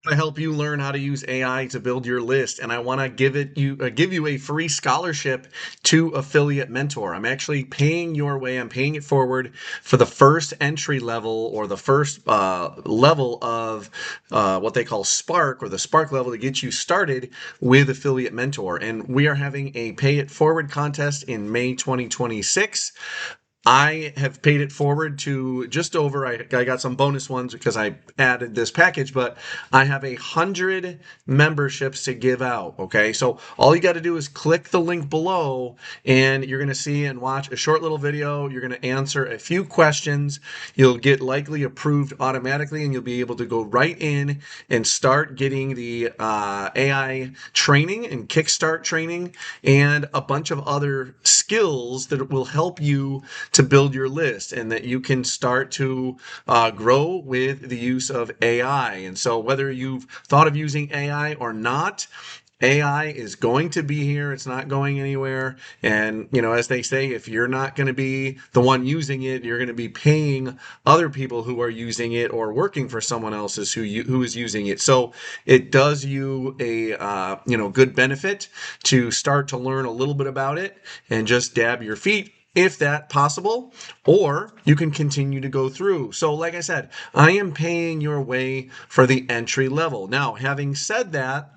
To help you learn how to use AI to build your list, and I want to give you a free scholarship to Affiliate Mentor. I'm actually paying your way. I'm paying it forward for the first entry level or the first level of what they call Spark, or the Spark level to get you started with Affiliate Mentor. And we are having a pay it forward contest in May 2026. I have paid it forward to just over, I got some bonus ones because I added this package, but I have 100 memberships to give out. Okay. So all you got to do is click the link below and you're going to see and watch a short little video. You're going to answer a few questions. You'll get likely approved automatically and you'll be able to go right in and start getting the AI training and Kickstart training and a bunch of other skills that will help you to build your list, and that you can start to grow with the use of AI. And so whether you've thought of using AI or not, AI is going to be here. It's not going anywhere. And, as they say, if you're not going to be the one using it, you're going to be paying other people who are using it or working for someone else's who is using it. So it does you a, good benefit to start to learn a little bit about it and just dab your feet if that possible, or you can continue to go through. So like I said, I am paying your way for the entry level. Now, having said that,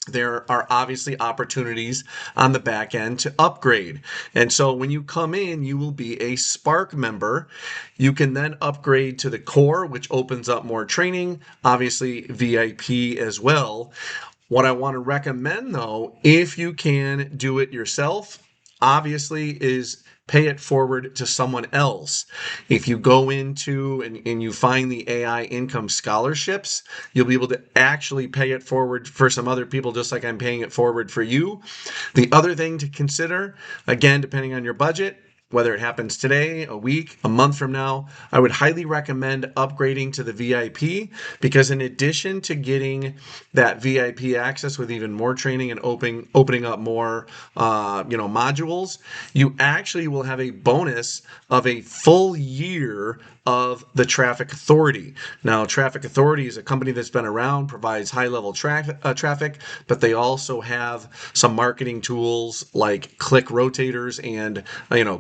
there are obviously opportunities on the back end to upgrade. And so when you come in, you will be a Spark member. You can then upgrade to the core, which opens up more training, obviously VIP as well. What I want to recommend, though, if you can do it yourself, obviously is pay it forward to someone else. If you go into and you find the AI income scholarships, you'll be able to actually pay it forward for some other people, just like I'm paying it forward for you. The other thing to consider, again, depending on your budget, whether it happens today, a week, a month from now, I would highly recommend upgrading to the VIP, because in addition to getting that VIP access with even more training and opening up more modules, you actually will have a bonus of a full year of the Traffic Authority. Now, Traffic Authority is a company that's been around, provides high-level traffic, but they also have some marketing tools like click rotators and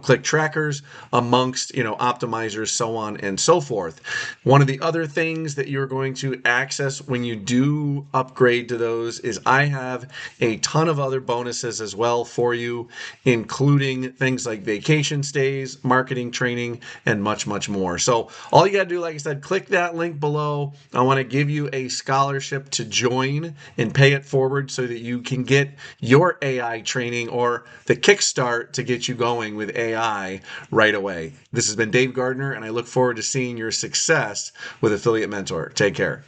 click trackers, amongst optimizers, so on and so forth. One of the other things that you're going to access when you do upgrade to those is I have a ton of other bonuses as well for you, including things like vacation stays, marketing training, and much, much more. So all you got to do, like I said, click that link below. I want to give you a scholarship to join and pay it forward so that you can get your AI training or the kickstart to get you going with AI right away. This has been Dave Gardner, and I look forward to seeing your success with Affiliate Mentor. Take care.